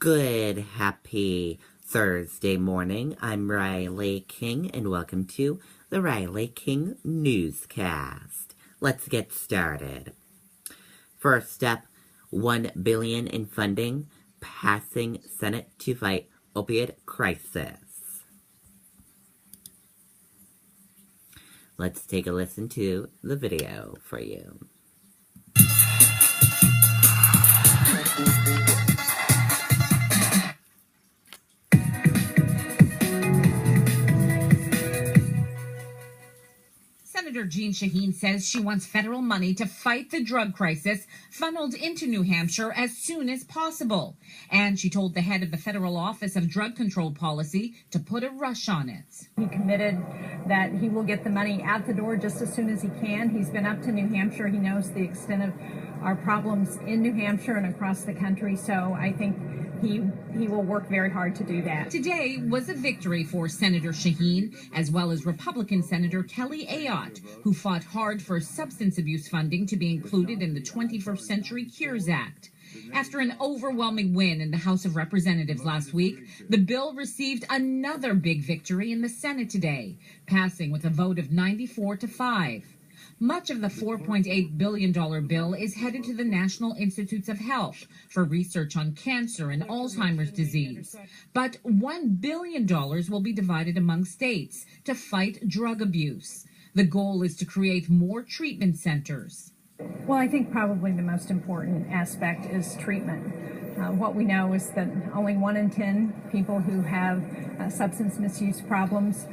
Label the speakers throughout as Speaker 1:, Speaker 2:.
Speaker 1: Good, happy Thursday morning. I'm Riley King, and welcome to the Riley King Newscast. Let's get started. First up, $1 billion in funding, passing Senate to fight opioid crisis. Let's take a listen to the video for you.
Speaker 2: Senator Jeanne Shaheen says she wants federal money to fight the drug crisis funneled into New Hampshire as soon as possible. And she told the head of the Federal Office of Drug Control Policy to put a rush on it.
Speaker 3: He committed that he will get the money out the door just as soon as he can. He's been up to New Hampshire. He knows the extent of our problems in New Hampshire and across the country. So I think he will work very hard to do that.
Speaker 2: Today was a victory for Senator Shaheen, as well as Republican Senator Kelly Ayotte, who fought hard for substance abuse funding to be included in the 21st Century Cures Act. After an overwhelming win in the House of Representatives last week, the bill received another big victory in the Senate today, passing with a vote of 94-5. Much of the $4.8 billion bill is headed to the National Institutes of Health for research on cancer and Alzheimer's disease. But $1 billion will be divided among states to fight drug abuse. The goal is to create more treatment centers.
Speaker 3: Well, I think probably the most important aspect is treatment. What we know is that only 1 in 10 people who have substance misuse problems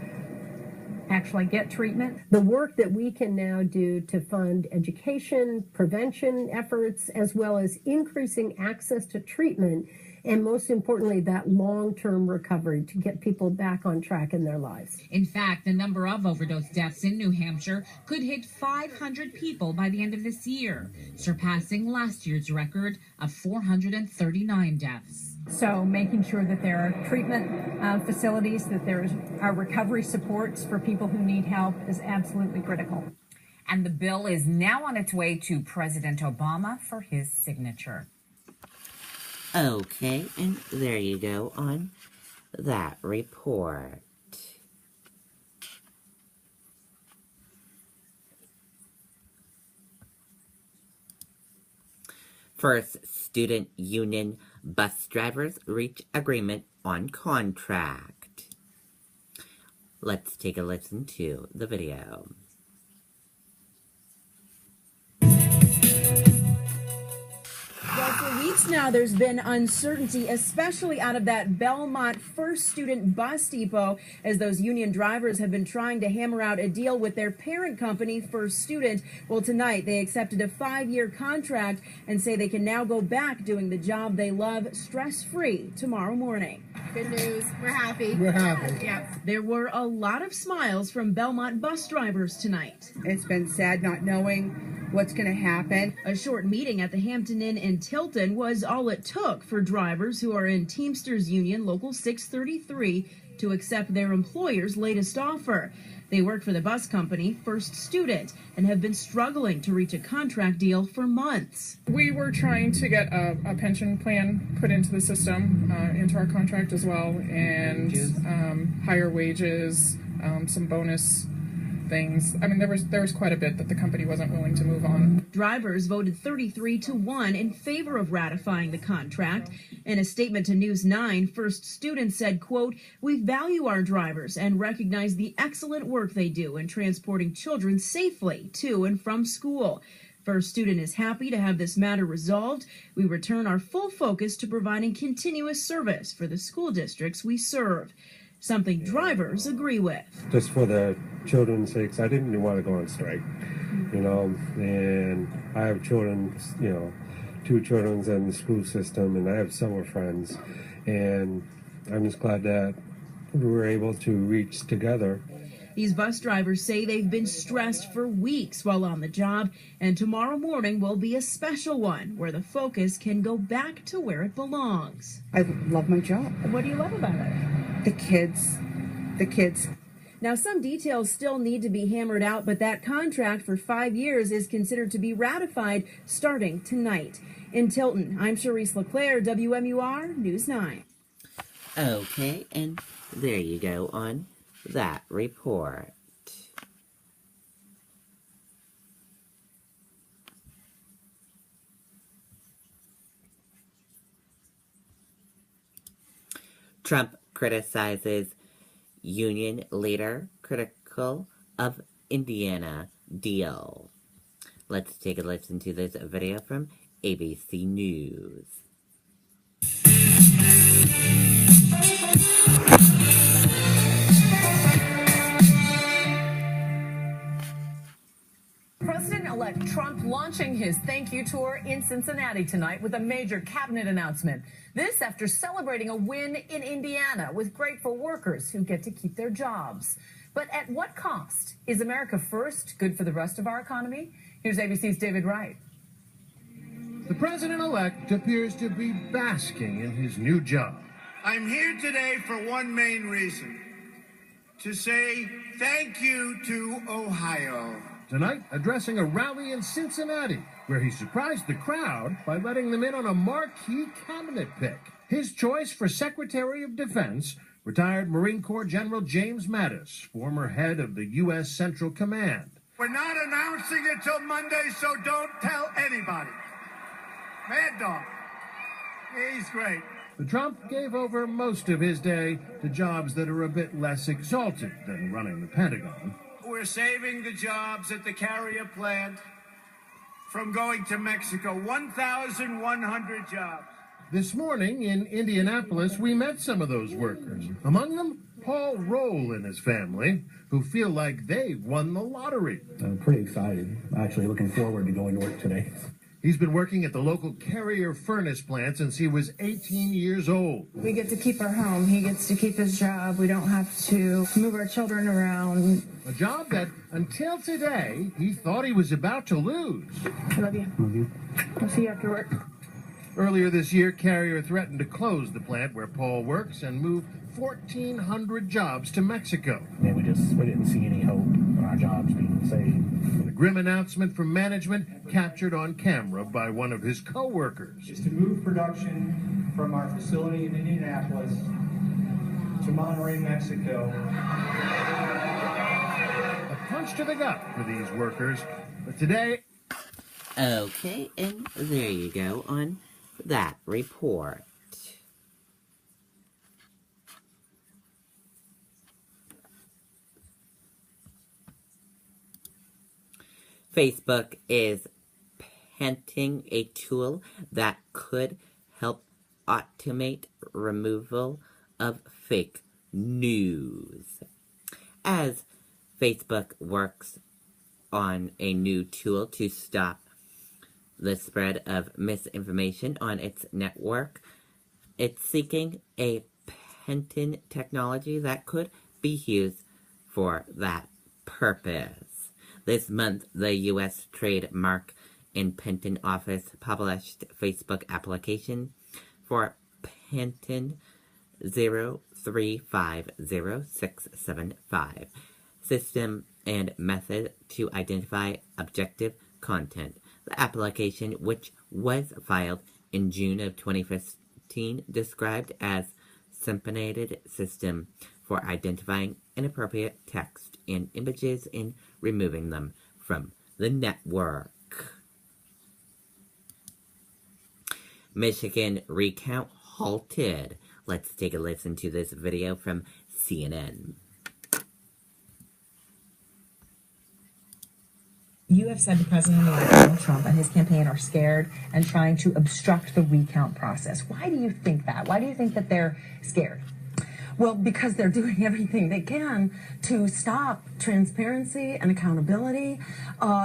Speaker 3: actually get treatment.
Speaker 4: The work that we can now do to fund education, prevention efforts, as well as increasing access to treatment, and most importantly, that long-term recovery to get people back on track in their lives.
Speaker 2: In fact, the number of overdose deaths in New Hampshire could hit 500 people by the end of this year, surpassing last year's record of 439 deaths.
Speaker 3: So making sure that there are treatment facilities, that there are recovery supports for people who need help is absolutely critical.
Speaker 2: And the bill is now on its way to President Obama for his signature.
Speaker 1: Okay, and there you go on that report. First, student union bus drivers reach agreement on contract. Let's take a listen to the video.
Speaker 5: Well, for weeks now, there's been uncertainty, especially out of that Belmont First Student Bus Depot, as those union drivers have been trying to hammer out a deal with their parent company, First Student. Well, tonight, they accepted a 5-year contract and say they can now go back doing the job they love stress-free tomorrow morning.
Speaker 6: Good news. We're happy.
Speaker 7: We're happy.
Speaker 6: Yeah.
Speaker 5: There were a lot of smiles from Belmont bus drivers tonight.
Speaker 8: It's been sad not knowing what's going to happen.
Speaker 5: A short meeting at the Hampton Inn in Tilton was all it took for drivers who are in Teamsters Union Local 633 to accept their employer's latest offer. They work for the bus company First Student and have been struggling to reach a contract deal for months.
Speaker 7: We were trying to get a pension plan put into the system, into our contract as well, and higher wages, some bonus things. I mean, there was quite a bit that the company wasn't willing to move on.
Speaker 5: Drivers voted 33-1 in favor of ratifying the contract. In a statement to News 9, First Student said, quote, "We value our drivers and recognize the excellent work they do in transporting children safely to and from school. First Student is happy to have this matter resolved. We return our full focus to providing continuous service for the school districts we serve." Something drivers agree with.
Speaker 9: Just for the children's sakes, I didn't want to go on strike, and I have children, 2 children in the school system, and I have summer friends, and I'm just glad that we were able to reach together.
Speaker 5: These bus drivers say they've been stressed for weeks while on the job, and tomorrow morning will be a special one where the focus can go back to where it belongs.
Speaker 8: I love my job.
Speaker 5: What do you love about it?
Speaker 8: The kids.
Speaker 5: Now, some details still need to be hammered out, but that contract for 5 years is considered to be ratified starting tonight. In Tilton, I'm Charisse LeClaire, WMUR News 9.
Speaker 1: Okay, and there you go on that report. Trump criticizes union leader critical of Indiana deal. Let's take a listen to this video from ABC News.
Speaker 10: President-elect Trump launching his thank you tour in Cincinnati tonight with a major cabinet announcement. This after celebrating a win in Indiana with grateful workers who get to keep their jobs. But at what cost? Is America first good for the rest of our economy? Here's ABC's David Wright.
Speaker 11: The president-elect appears to be basking in his new job.
Speaker 12: I'm here today for one main reason, to say thank you to Ohio.
Speaker 11: Tonight, addressing a rally in Cincinnati, where he surprised the crowd by letting them in on a marquee cabinet pick. His choice for Secretary of Defense, retired Marine Corps General James Mattis, former head of the U.S. Central Command.
Speaker 12: We're not announcing it till Monday, so don't tell anybody. Mad Dog. He's great.
Speaker 11: But Trump gave over most of his day to jobs that are a bit less exalted than running the Pentagon.
Speaker 12: We're saving the jobs at the carrier plant from going to Mexico. 1,100 jobs.
Speaker 11: This morning in Indianapolis, we met some of those workers. Among them, Paul Roll and his family, who feel like they've won the lottery.
Speaker 13: I'm pretty excited. Actually looking forward to going to work today.
Speaker 11: He's been working at the local Carrier furnace plant since he was 18 years old.
Speaker 14: We get to keep our home. He gets to keep his job. We don't have to move our children around.
Speaker 11: A job that, until today, he thought he was about to lose.
Speaker 14: I love you.
Speaker 13: Love you.
Speaker 14: I'll see you after work.
Speaker 11: Earlier this year, Carrier threatened to close the plant where Paul works and move 1,400 jobs to Mexico.
Speaker 13: And we didn't see any hope in our jobs being saved.
Speaker 11: The grim announcement from management captured on camera by one of his co-workers.
Speaker 15: Is to move production from our facility in Indianapolis to Monterrey, Mexico.
Speaker 11: A punch to the gut for these workers, but today...
Speaker 1: Okay, and there you go on that report. Facebook is patenting a tool that could help automate removal of fake news. As Facebook works on a new tool to stop the spread of misinformation on its network, it's seeking a patent technology that could be used for that purpose. This month, the U.S. Trademark and Patent Office published Facebook application for patent 0350675, system and method to identify objective content. The application, which was filed in June of 2015, described as simulated system for identifying inappropriate text and images and removing them from the network. Michigan recount halted. Let's take a listen to this video from CNN.
Speaker 16: You have said the President-elect Donald Trump and his campaign are scared and trying to obstruct the recount process. Why do you think that? Why do you think that they're scared? Well, because they're doing everything they can to stop transparency and accountability.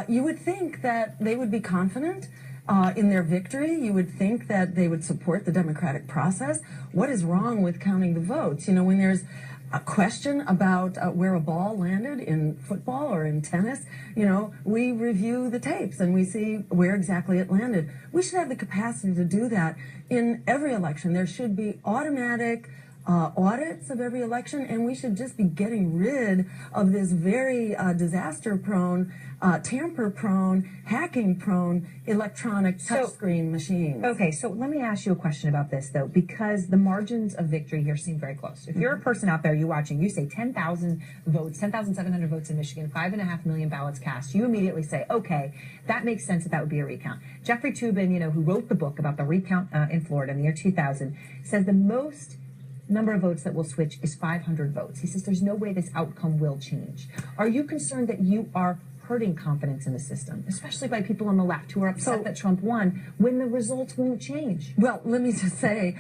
Speaker 16: You would think that they would be confident in their victory. You would think that they would support the democratic process. What is wrong with counting the votes? You know, when there's a question about where a ball landed in football or in tennis, you know, we review the tapes and we see where exactly it landed. We should have the capacity to do that in every election. There should be automatic
Speaker 17: audits of every election, and we should just be getting rid of this very disaster-prone, tamper-prone, hacking-prone electronic touchscreen machine.
Speaker 16: Okay, so let me ask you a question about this, though, because the margins of victory here seem very close. If you're a person out there, you're watching, you say 10,000 votes, 10,700 votes in Michigan, 5.5 million ballots cast, you immediately say, okay, that makes sense that would be a recount. Jeffrey Toobin, who wrote the book about the recount in Florida in the year 2000, says the most number of votes that will switch is 500 votes. He says there's no way this outcome will change. Are you concerned that you are hurting confidence in the system, especially by people on the left who are upset that Trump won when the results won't change?
Speaker 17: Well, let me just say,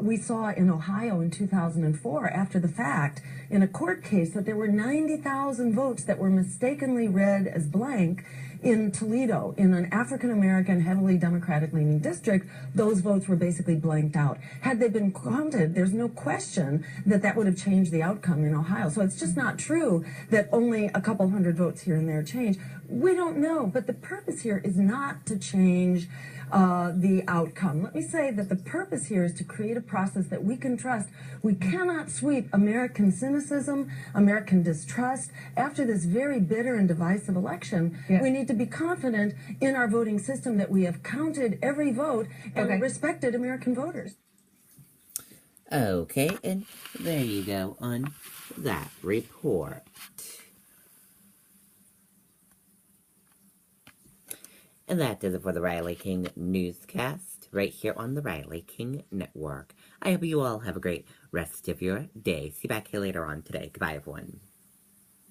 Speaker 17: we saw in Ohio in 2004, after the fact, in a court case, that there were 90,000 votes that were mistakenly read as blank in Toledo, in an African-American, heavily Democratic-leaning district. Those votes were basically blanked out. Had they been counted, there's no question that that would have changed the outcome in Ohio. So it's just not true that only a couple hundred votes here and there change. We don't know, but the purpose here is not to change the outcome. Let me say that the purpose here is to create a process that we can trust. We cannot sweep American cynicism, American distrust. After this very bitter and divisive election, we need to be confident in our voting system that we have counted every vote and respected American voters.
Speaker 1: Okay, and there you go on that report. And that does it for the Riley King Newscast, right here on the Riley King Network. I hope you all have a great rest of your day. See you back here later on today. Goodbye, everyone.